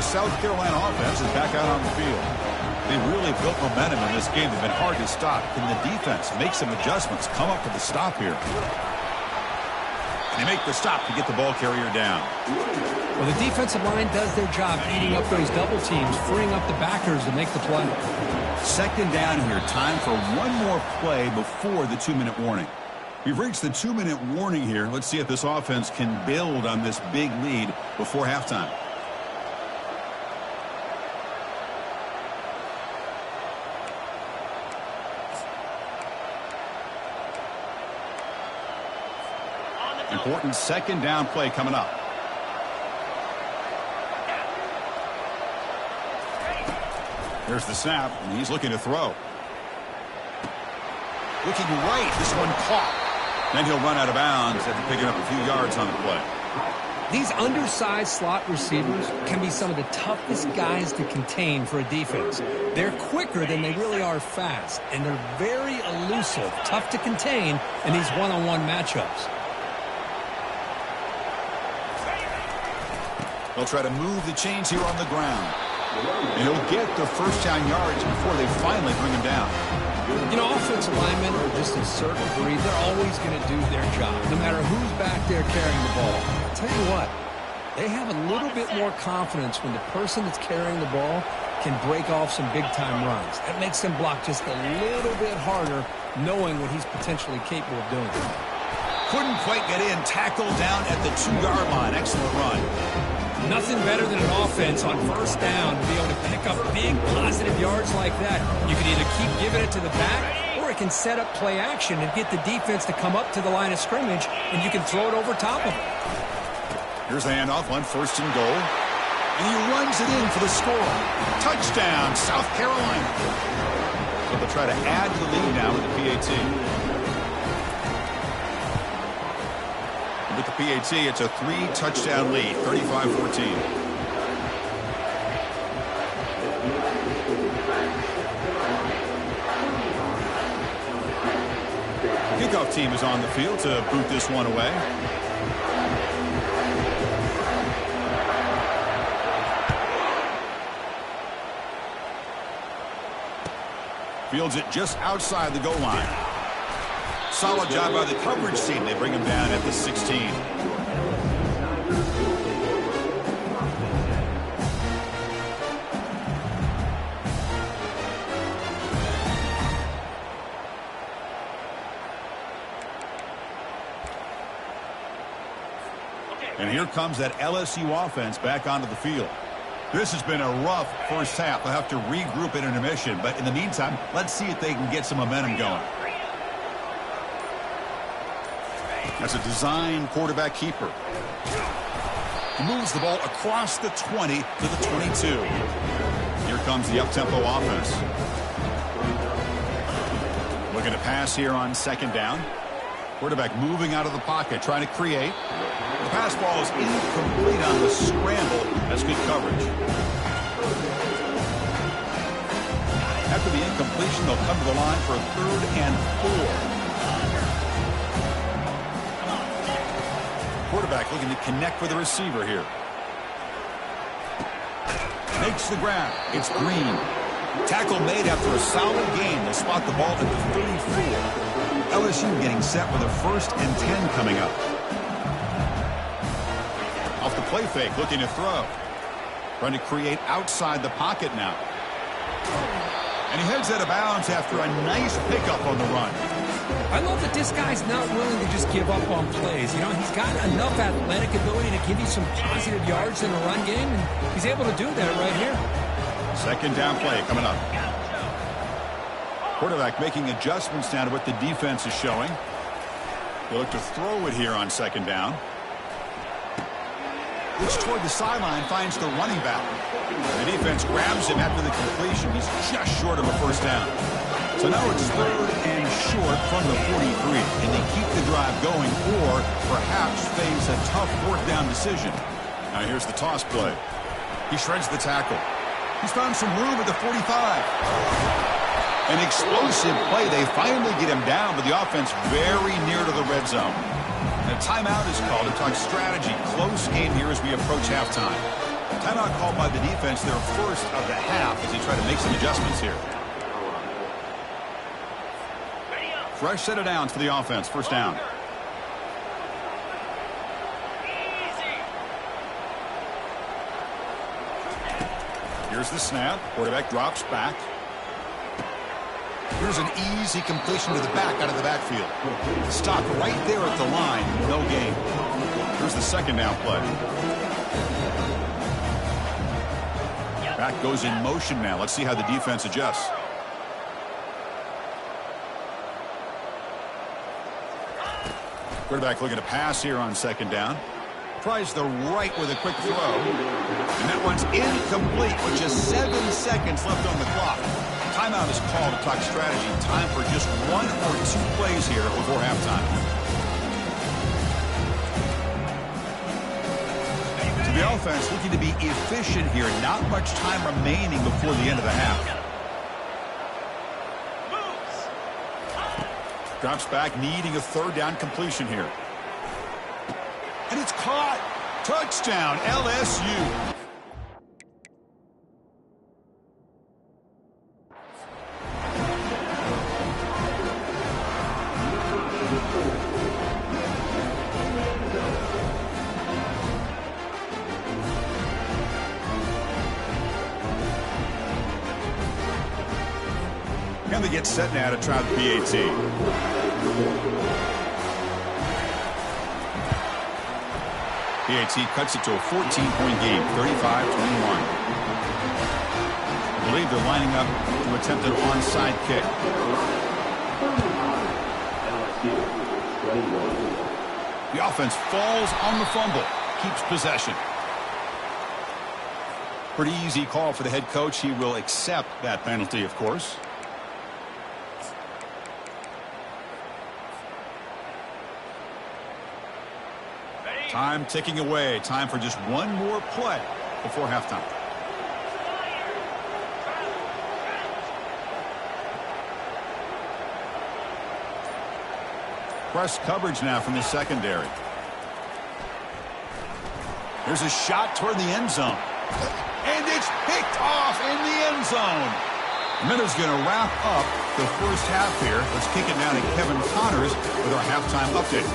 The South Carolina offense is back out on the field. They really built momentum in this game. They've been hard to stop. Can the defense make some adjustments, come up with a stop here? And they make the stop to get the ball carrier down. Well, the defensive line does their job eating up those double teams, freeing up the backers to make the play. Second down here. Time for one more play before the 2-minute warning. We've reached the 2-minute warning here. Let's see if this offense can build on this big lead before halftime. Important second down play coming up. There's the snap, and he's looking to throw. Looking right, this one caught. Then he'll run out of bounds after picking up a few yards on the play. These undersized slot receivers can be some of the toughest guys to contain for a defense. They're quicker than they really are fast, and they're very elusive, tough to contain in these one-on-one matchups. They'll try to move the chains here on the ground. And he'll get the first down yards before they finally bring him down. You know, offensive linemen are just a certain breed. They're always going to do their job, no matter who's back there carrying the ball. I'll tell you what, they have a little bit more confidence when the person that's carrying the ball can break off some big-time runs. That makes them block just a little bit harder, knowing what he's potentially capable of doing. Couldn't quite get in. Tackle down at the 2-yard line. Excellent run. Nothing better than an offense on first down to be able to pick up big positive yards like that. You can either keep giving it to the back, or it can set up play action and get the defense to come up to the line of scrimmage, and you can throw it over top of them. Here's the handoff on 1st and goal. And he runs it in for the score. Touchdown, South Carolina. So they'll try to add to the lead now with the PAT. With the PAT, it's a 3-touchdown lead, 35-14. Kickoff team is on the field to boot this one away. Fields it just outside the goal line. Solid job by the coverage team. They bring him down at the 16. And here comes that LSU offense back onto the field. This has been a rough first half. They'll have to regroup at intermission. But in the meantime, let's see if they can get some momentum going. That's a design quarterback keeper. He moves the ball across the 20 to the 22. Here comes the up-tempo offense. Looking to pass here on second down. Quarterback moving out of the pocket, trying to create. The pass ball is incomplete on the scramble. That's good coverage. After the incompletion, they'll come to the line for a 3rd and 4. Quarterback looking to connect with the receiver here. Makes the grab. It's Green. Tackle made after a solid gain. They'll spot the ball at the 34. LSU getting set with a 1st and 10 coming up. Off the play fake, looking to throw. Trying to create outside the pocket now. And he heads out of bounds after a nice pickup on the run. I love that this guy's not willing to just give up on plays. You know, he's got enough athletic ability to give you some positive yards in the run game, and he's able to do that right here. Second down play coming up. Quarterback making adjustments now to what the defense is showing. They look to throw it here on second down. Looks toward the sideline, finds the running back. The defense grabs him after the completion. He's just short of a first down. So now it's 3rd and short from the 43. Can they keep the drive going or perhaps face a tough 4th down decision? Now here's the toss play. He shreds the tackle. He's found some room at the 45. An explosive play. They finally get him down, but the offense very near to the red zone. And a timeout is called to talk strategy. Close game here as we approach halftime. Timeout called by the defense, their first of the half, as they try to make some adjustments here. Fresh set of downs for the offense. First down. Here's the snap. Quarterback drops back. Here's an easy completion to the back out of the backfield. Stopped right there at the line. No gain. Here's the second down play. Back goes in motion now. Let's see how the defense adjusts. Quarterback looking to pass here on second down. Tries the right with a quick throw. And that one's incomplete with just 7 seconds left on the clock. Timeout is called to talk strategy. Time for just 1 or 2 plays here before halftime. So the offense looking to be efficient here. Not much time remaining before the end of the half. Drops back, needing a third down completion here. And it's caught. Touchdown, LSU. And they get set now to try the PAT. PAT cuts it to a 14-point game, 35-21. I believe they're lining up to attempt an onside kick. The offense falls on the fumble, keeps possession. Pretty easy call for the head coach. He will accept that penalty, of course. Time ticking away. Time for just one more play before halftime. Press coverage now from the secondary. There's a shot toward the end zone. And it's picked off in the end zone. Minuta's going to wrap up the first half here. Let's kick it now to Kevin Connors with our halftime update.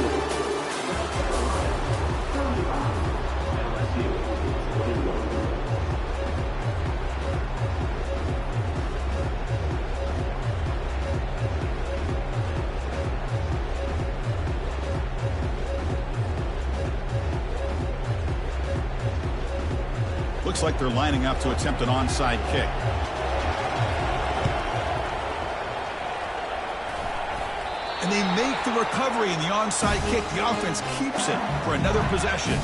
Looks like they're lining up to attempt an onside kick. And they make the recovery in the onside kick. The offense keeps it for another possession.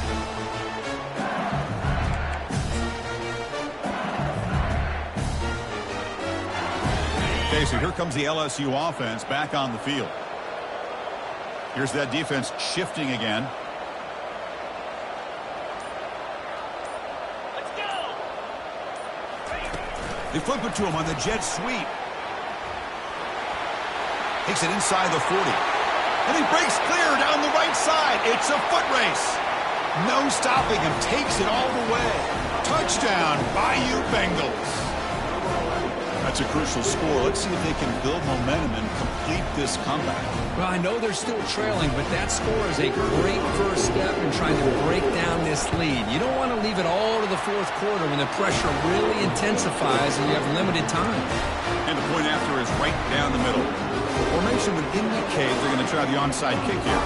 Okay, so here comes the LSU offense back on the field. Here's that defense shifting again. They flip it to him on the jet sweep. Takes it inside the 40. And he breaks clear down the right side. It's a foot race. No stopping him. Takes it all the way. Touchdown, Bayou Bengals. That's a crucial score. Let's see if they can build momentum and complete this comeback. Well, I know they're still trailing, but that score is a great first step in trying to break down this lead. You don't want to leave it all to the fourth quarter when the pressure really intensifies and you have limited time. And the point after is right down the middle. The formation would indicate they're going to try the onside kick here.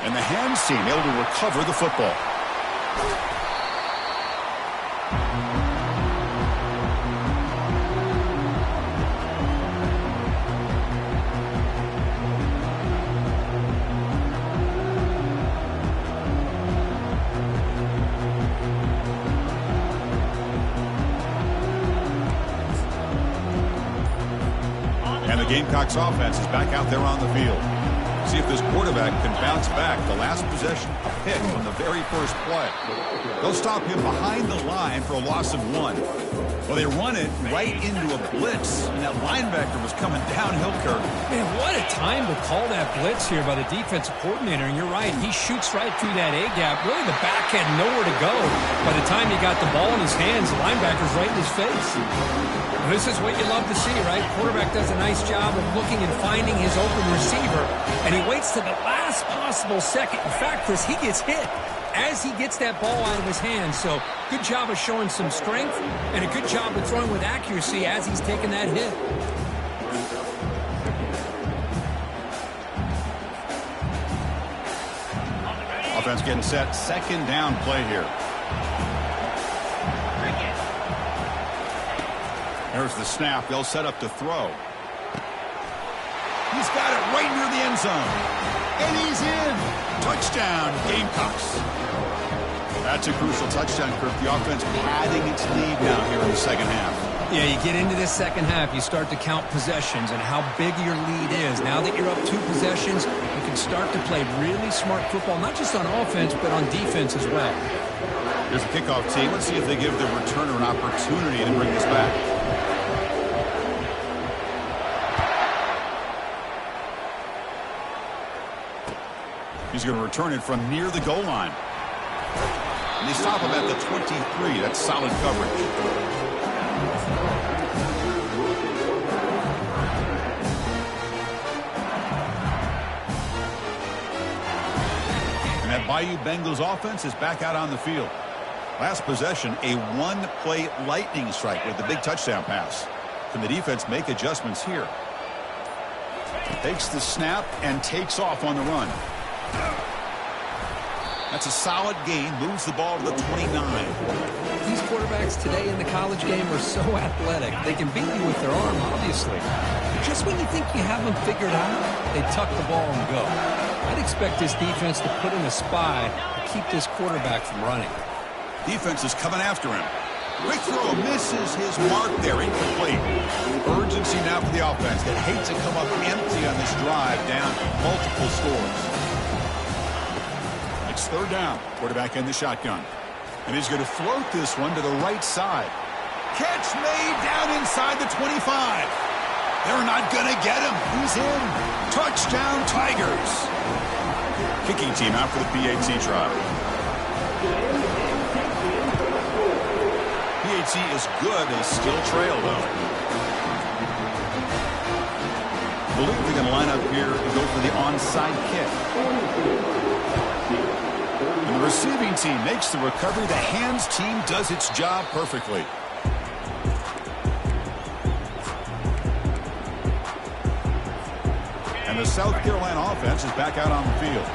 And the hands team able to recover the football. Gamecocks offense is back out there on the field. See if this quarterback can bounce back. The last possession, a pick on the very first play. They'll stop him behind the line for a loss of 1. Well, they run it right into a blitz, and that linebacker was coming downhill, Kirk. Man, what a time to call that blitz here by the defensive coordinator. And you're right, he shoots right through that A-gap. Really, the back had nowhere to go. By the time he got the ball in his hands, the linebacker's right in his face. This is what you love to see, right? Quarterback does a nice job of looking and finding his open receiver, and he waits to the last possible second. In fact, Chris, he gets hit as he gets that ball out of his hands. So good job of showing some strength and a good job of throwing with accuracy as he's taking that hit. Offense getting set. Second down play here. There's the snap. They'll set up to throw. He's got it right near the end zone. And he's in. Touchdown, Gamecocks. That's a crucial touchdown, Kirk. The offense padding its lead now here in the second half. Yeah, you get into this second half, you start to count possessions and how big your lead is. Now that you're up 2 possessions, you can start to play really smart football, not just on offense, but on defense as well. Here's the kickoff team. Let's see if they give the returner an opportunity to bring this back. He's going to return it from near the goal line. And they stop him at the 23. That's solid coverage. And that Bayou Bengals offense is back out on the field. Last possession, a 1-play lightning strike with the big touchdown pass. Can the defense make adjustments here? Takes the snap and takes off on the run. That's a solid gain. Moves the ball to the 29. These quarterbacks today in the college game are so athletic. They can beat you with their arm, obviously. Just when you think you have them figured out, they tuck the ball and go. I'd expect this defense to put in a spy to keep this quarterback from running. Defense is coming after him. Quick throw, misses his mark there, incomplete. Urgency now for the offense that hates to come up empty on this drive, down multiple scores. It's third down. Quarterback in the shotgun. And he's going to float this one to the right side. Catch made down inside the 25. They're not going to get him. He's in. Touchdown, Tigers. Kicking team out for the PAT try. PAT is good. They still trail, though. I believe they're going to line up here and go for the onside kick. And the receiving team makes the recovery. The hands team does its job perfectly. And the South Carolina offense is back out on the field.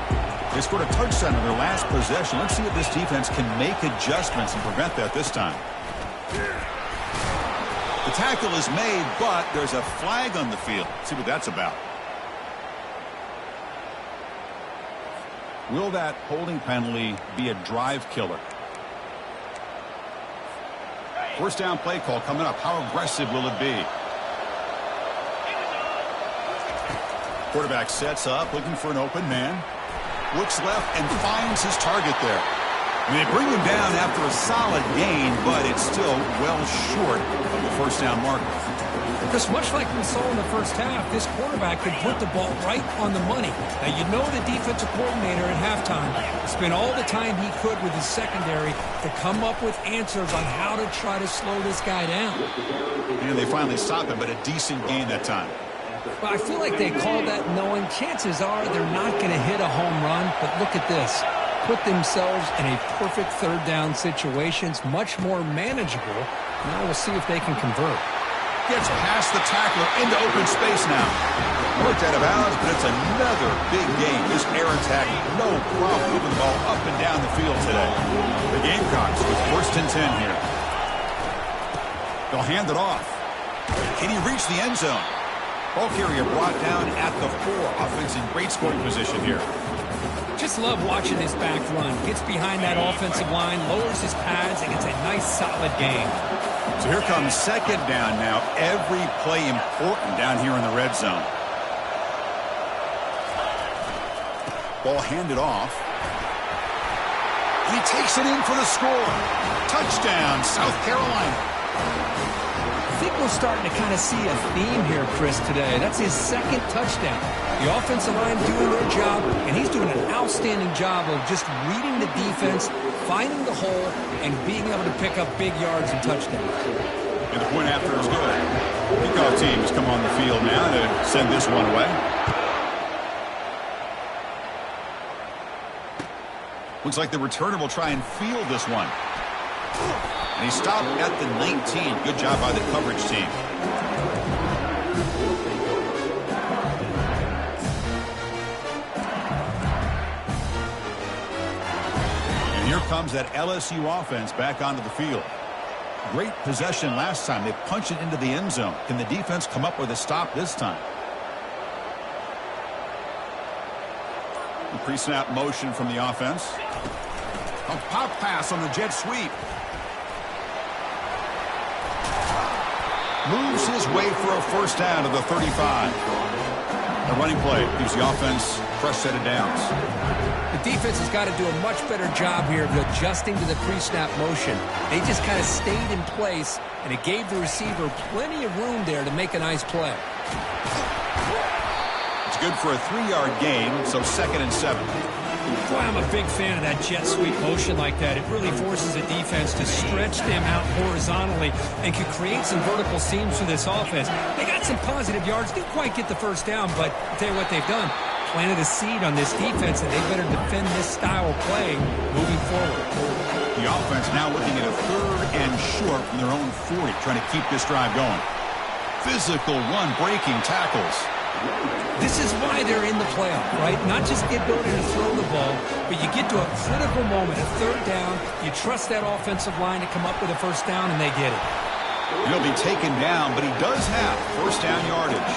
They scored a touchdown in their last possession. Let's see if this defense can make adjustments and prevent that this time. The tackle is made, but there's a flag on the field. Let's see what that's about. Will that holding penalty be a drive killer? First down play call coming up. How aggressive will it be? Quarterback sets up, looking for an open man. Looks left and finds his target there. I mean, they bring him down after a solid gain, but it's still well short of the first down marker. Because much like we saw in the first half, this quarterback could put the ball right on the money. Now, you know the defensive coordinator at halftime spent all the time he could with his secondary to come up with answers on how to try to slow this guy down. And they finally stopped him, but a decent gain that time. Well, I feel like they called that knowing chances are they're not going to hit a home run, but look at this. Put themselves in a perfect third down situation. It's much more manageable. Now we'll see if they can convert. Gets past the tackler into open space now. Worked out of bounds, but it's another big game. This air attack, no problem moving the ball up and down the field today. The Gamecocks with first and 10 here. They'll hand it off. Can he reach the end zone? Ball carrier brought down at the 4. Offense in great scoring position here. Just love watching this back run. Gets behind that offensive line, lowers his pads, and gets a nice solid gain. So here comes second down now. Every play important down here in the red zone. Ball handed off. And he takes it in for the score. Touchdown, South Carolina. I think we're starting to kind of see a theme here, Chris, today. That's his second touchdown. The offensive line doing their job, and he's doing an outstanding job of just reading the defense, finding the hole, and being able to pick up big yards and touchdowns. And the point after is good. Kickoff team has come on the field now to send this one away. Looks like the returner will try and field this one. And he stopped at the 19. Good job by the coverage team. And here comes that LSU offense back onto the field. Great possession last time. They punched it into the end zone. Can the defense come up with a stop this time? Pre-snap motion from the offense. A pop pass on the jet sweep. Moves his way for a first down to the 35. The running play gives the offense a fresh set of downs. The defense has got to do a much better job here of adjusting to the pre-snap motion. They just kind of stayed in place, and it gave the receiver plenty of room there to make a nice play. It's good for a 3-yard gain, so 2nd and 7. Boy, I'm a big fan of that jet sweep motion like that. It really forces a defense to stretch them out horizontally and can create some vertical seams for this offense. They got some positive yards. Didn't quite get the first down, but I'll tell you what they've done. Planted a seed on this defense, and they better defend this style of play moving forward. The offense now looking at a 3rd and short from their own 40, trying to keep this drive going. Physical run, breaking tackles. This is why they're in the playoff, right? Not just the ability to throw the ball, but you get to a critical moment, a 3rd down. You trust that offensive line to come up with a first down, and they get it. He'll be taken down, but he does have first down yardage.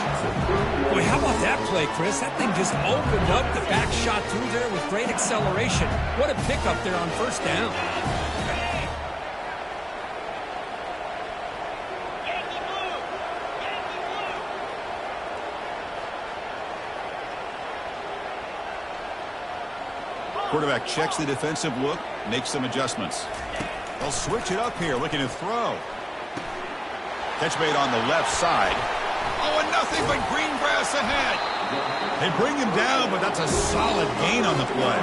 Boy, how about that play, Chris? That thing just opened up. The back shot through there with great acceleration. What a pickup there on first down. Quarterback checks the defensive look, makes some adjustments. They'll switch it up here, looking to throw. Catch made on the left side. Oh, and nothing but green grass ahead. They bring him down, but that's a solid gain on the play.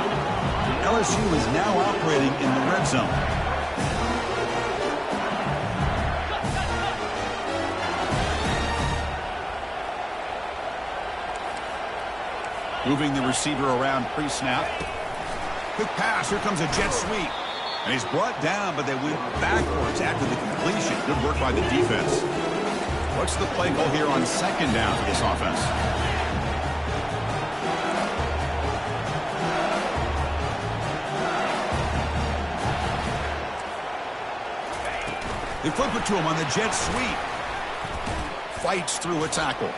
LSU is now operating in the red zone. Moving the receiver around pre-snap. Quick pass. Here comes a jet sweep. And he's brought down, but they went backwards after the completion. Good work by the defense. What's the play goal here on 2nd down for this offense? They flip it to him on the jet sweep. Fights through a tackle.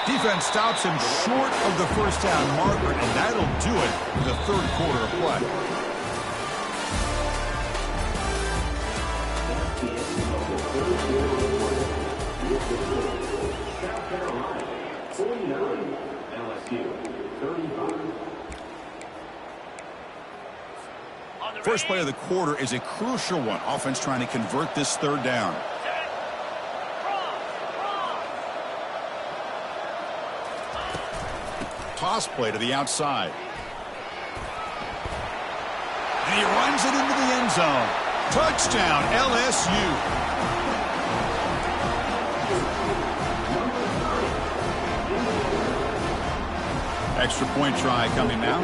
Defense stops him short of the first down marker, and that'll do it for the 3rd quarter of play. South Carolina, 49, LSU, 35. First play of the quarter is a crucial one. Offense trying to convert this 3rd down. Toss play to the outside. And he runs it into the end zone. Touchdown, LSU. Extra point try coming now.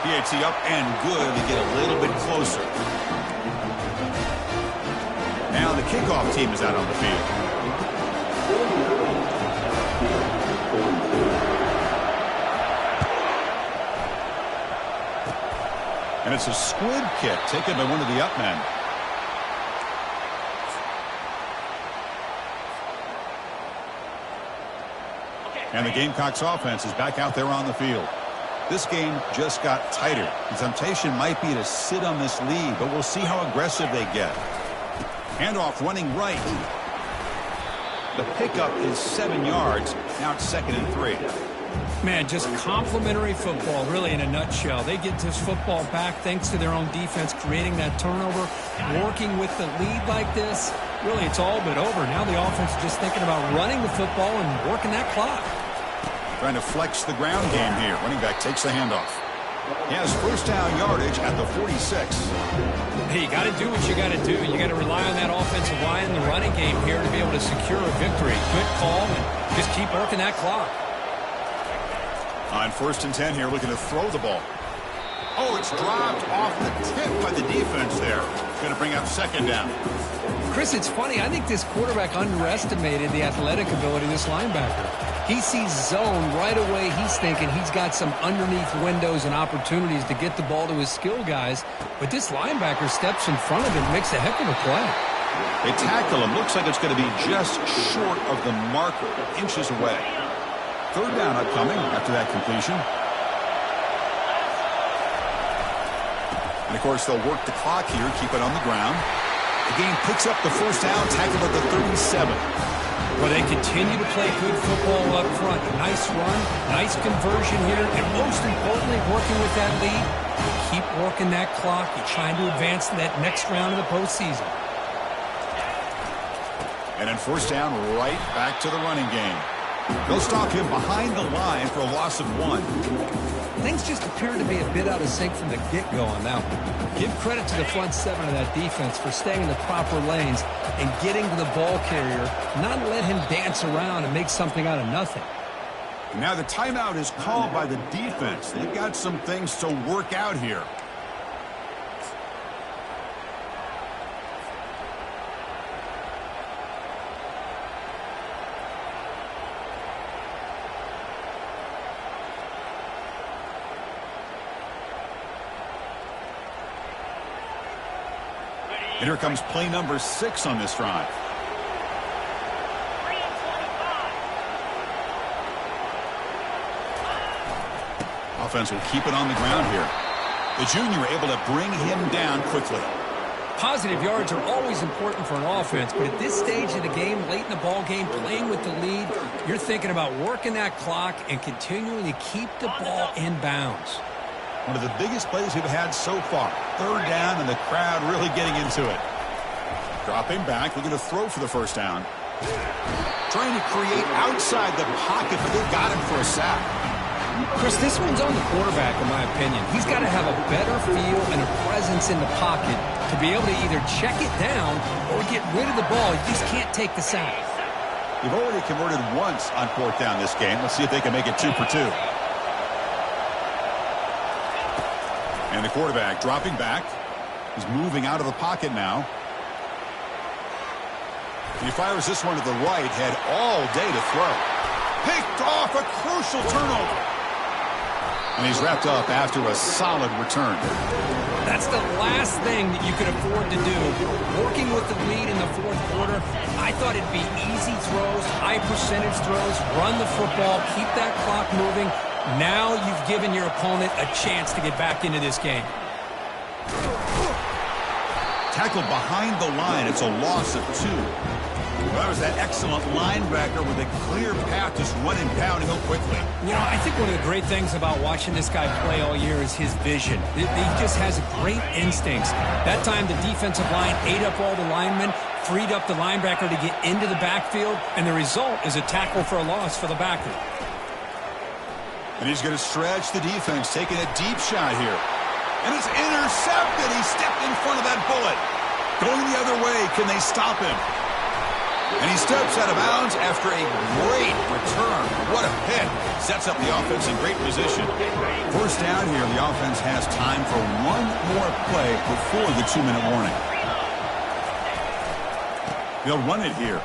PAT up and good to get a little bit closer. Now the kickoff team is out on the field. And it's a squid kick taken by one of the up men. And the Gamecocks offense is back out there on the field. This game just got tighter. The temptation might be to sit on this lead, but we'll see how aggressive they get. Handoff running right. The pickup is 7 yards. Now it's 2nd and 3. Man, just complimentary football, really, in a nutshell. They get this football back thanks to their own defense, creating that turnover, working with the lead like this. Really, it's all but over. Now the offense is just thinking about running the football and working that clock. Trying to flex the ground game here. Running back takes the handoff. He has first down yardage at the 46. Hey, you got to do what you got to do. You got to rely on that offensive line and the running game here to be able to secure a victory. Good call, and just keep working that clock. On 1st and 10 here, looking to throw the ball. Oh, it's dropped off the tip by the defense there. Going to bring up 2nd down. Chris, it's funny. I think this quarterback underestimated the athletic ability of this linebacker. He sees zone right away. He's thinking he's got some underneath windows and opportunities to get the ball to his skill guys. But this linebacker steps in front of him, makes a heck of a play. They tackle him. Looks like it's going to be just short of the marker, inches away. 3rd down upcoming after that completion. And, of course, they'll work the clock here, keep it on the ground. The game picks up the first down, tackled at the 37. Well, they continue to play good football up front. Nice run, nice conversion here, and most importantly, working with that lead, keep working that clock. You're trying to advance to that next round of the postseason. And then 1st down, right back to the running game. They'll stop him behind the line for a loss of 1. Things just appear to be a bit out of sync from the get-go on that one. Give credit to the front 7 of that defense for staying in the proper lanes and getting to the ball carrier, not let him dance around and make something out of nothing. And now the timeout is called by the defense. They've got some things to work out here. And here comes play number 6 on this drive. Offense will keep it on the ground here. The junior able to bring him down quickly. Positive yards are always important for an offense, but at this stage of the game, late in the ball game, playing with the lead, you're thinking about working that clock and continuing to keep the ball in bounds. One of the biggest plays we've had so far. 3rd down, and the crowd really getting into it. Dropping back, looking to throw for the first down. Trying to create outside the pocket, but they've got him for a sack. Chris, this one's on the quarterback, in my opinion. He's got to have a better feel and a presence in the pocket to be able to either check it down or get rid of the ball. You just can't take the sack. You've already converted once on 4th down this game. Let's see if they can make it 2 for 2. And the quarterback dropping back. He's moving out of the pocket now. He fires this one to the right, had all day to throw. Picked off, a crucial turnover. And he's wrapped up after a solid return. That's the last thing that you could afford to do. Working with the lead in the 4th quarter, I thought it'd be easy throws, high percentage throws, run the football, keep that clock moving. Now you've given your opponent a chance to get back into this game. Tackled behind the line. It's a loss of 2. Well, that was that excellent linebacker with a clear path, just running downhill quickly. You know, I think one of the great things about watching this guy play all year is his vision. He just has great instincts. That time, the defensive line ate up all the linemen, freed up the linebacker to get into the backfield, and the result is a tackle for a loss for the backer. And he's going to stretch the defense, taking a deep shot here. And it's intercepted. He stepped in front of that bullet. Going the other way. Can they stop him? And he steps out of bounds after a great return. What a pick. Sets up the offense in great position. First down here. The offense has time for one more play before the 2-minute warning. They'll run it here.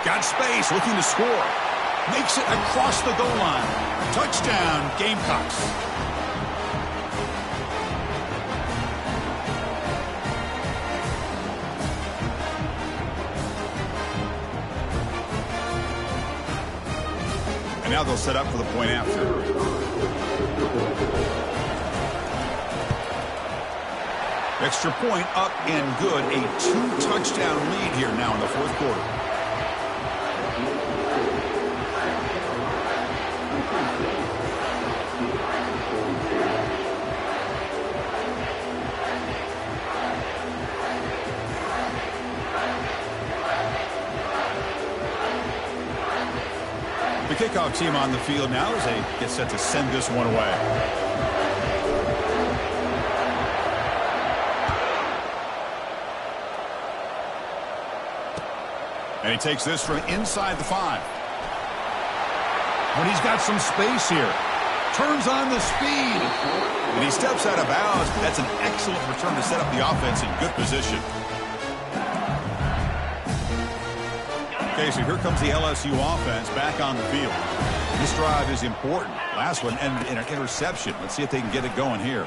Got space. Looking to score. Makes it across the goal line. Touchdown, Gamecocks. And now they'll set up for the point after. Extra point up and good. A 2-touchdown lead here now in the 4th quarter. kickoff team on the field now as they get set to send this one away. And he takes this from inside the 5. When he's got some space here. Turns on the speed. And he steps out of bounds. That's an excellent return to set up the offense in good position. Okay, so here comes the LSU offense back on the field. This drive is important. Last one ended in an interception. Let's see if they can get it going here.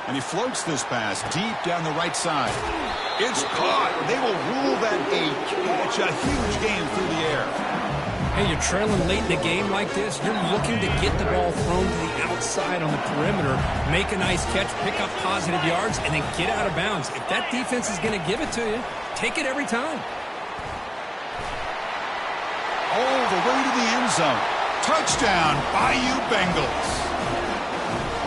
And he floats this pass deep down the right side. It's caught. They will rule that a catch. A huge game through the air. Hey, you're trailing late in the game like this. You're looking to get the ball thrown to the outside on the perimeter, make a nice catch, pick up positive yards, and then get out of bounds. If that defense is going to give it to you, take it every time. All the way to the end zone. Touchdown, Bayou Bengals.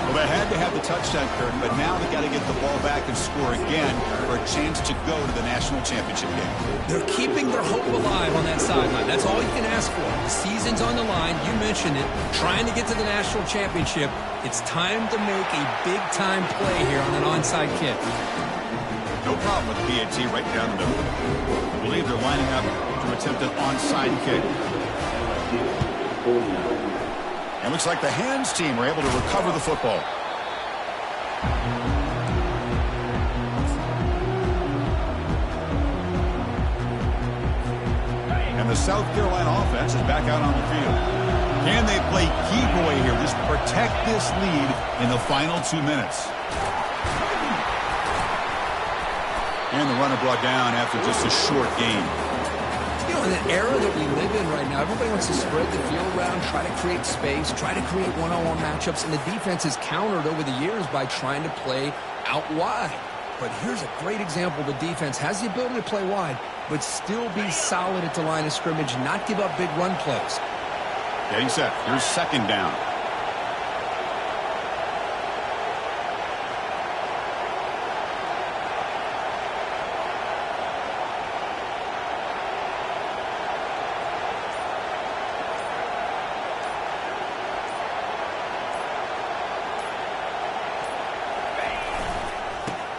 Well, they had to have the touchdown, Kurt, but now they got to get the ball back and score again for a chance to go to the national championship game. They're keeping their hope alive on that sideline. That's all you can ask for. The season's on the line. You mentioned it. Trying to get to the national championship. It's time to make a big-time play here on an onside kick. No problem with the PAT right down the middle. I believe they're lining up to attempt an onside kick. And looks like the hands team were able to recover the football. And the South Carolina offense is back out on the field. Can they play keep away here? Just protect this lead in the final 2 minutes. And the runner brought down after just a short gain. You know, in the era that we live in right now, everybody wants to spread the field around, try to create space, try to create one-on-one matchups, and the defense is countered over the years by trying to play out wide. But here's a great example. The defense has the ability to play wide, but still be solid at the line of scrimmage, not give up big run plays. Getting set. Here's second down.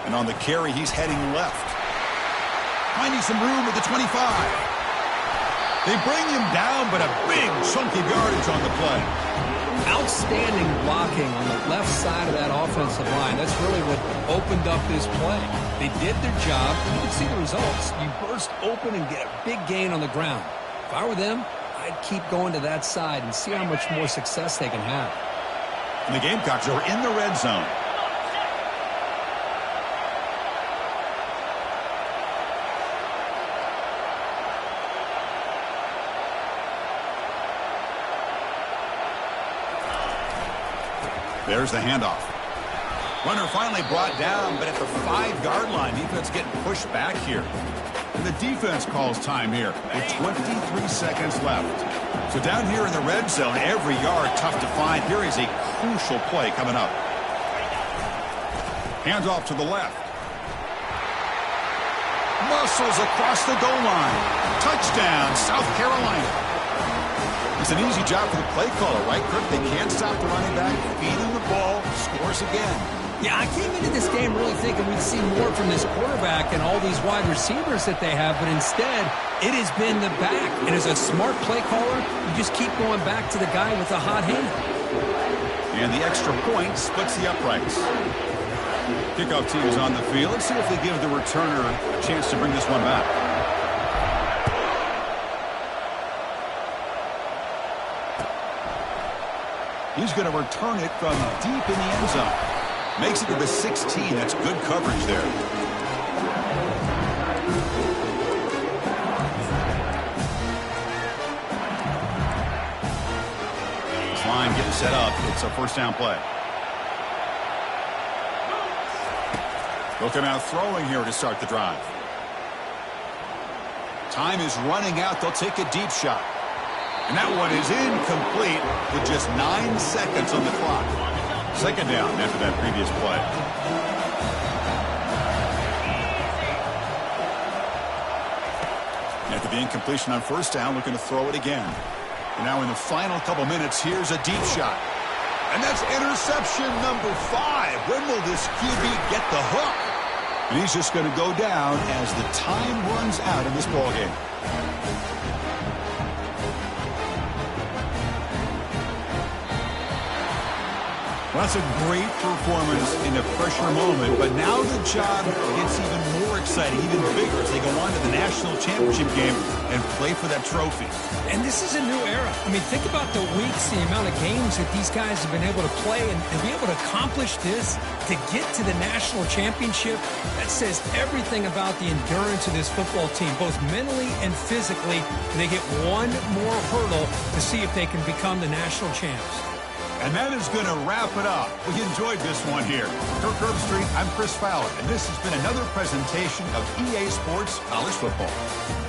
And on the carry, he's heading left. Finding some room at the 25. They bring him down, but a big chunk of yardage on the play. Outstanding blocking on the left side of that offensive line. That's really what opened up this play. They did their job. You can see the results. You burst open and get a big gain on the ground. If I were them, I'd keep going to that side and see how much more success they can have. And the Gamecocks are in the red zone. There's the handoff. Runner finally brought down, but at the 5-yard line, defense getting pushed back here. And the defense calls time here with 23 seconds left. So down here in the red zone, every yard tough to find. Here is a crucial play coming up. Hands off to the left. Muscles across the goal line. Touchdown, South Carolina. It's an easy job for the play caller, right, Kirk? They can't stop the running back, feed him the ball, scores again. Yeah, I came into this game really thinking we'd see more from this quarterback and all these wide receivers that they have, but instead, it has been the back. And as a smart play caller, you just keep going back to the guy with the hot hand. And the extra point splits the uprights. Kickoff team is on the field. Let's see if they give the returner a chance to bring this one back. He's going to return it from deep in the end zone. Makes it to the 16. That's good coverage there. This line getting set up. It's a first down play. Looking out throwing here to start the drive. Time is running out. They'll take a deep shot. And that one is incomplete with just 9 seconds on the clock. Second down after that previous play. After the incompletion on first down, looking to throw it again. Now in the final couple minutes, here's a deep shot. And that's interception number 5. When will this QB get the hook? And he's just going to go down as the time runs out in this ballgame. Well, that's a great performance in a pressure moment, but now the job gets even more exciting, even bigger as they go on to the national championship game and play for that trophy. And this is a new era. I mean, think about the weeks, the amount of games that these guys have been able to play, and to be able to accomplish this, to get to the national championship, that says everything about the endurance of this football team, both mentally and physically. They get one more hurdle to see if they can become the national champs. And that is going to wrap it up. We enjoyed this one here. Kirk Herbstreit, I'm Chris Fowler, and this has been another presentation of EA Sports College Football.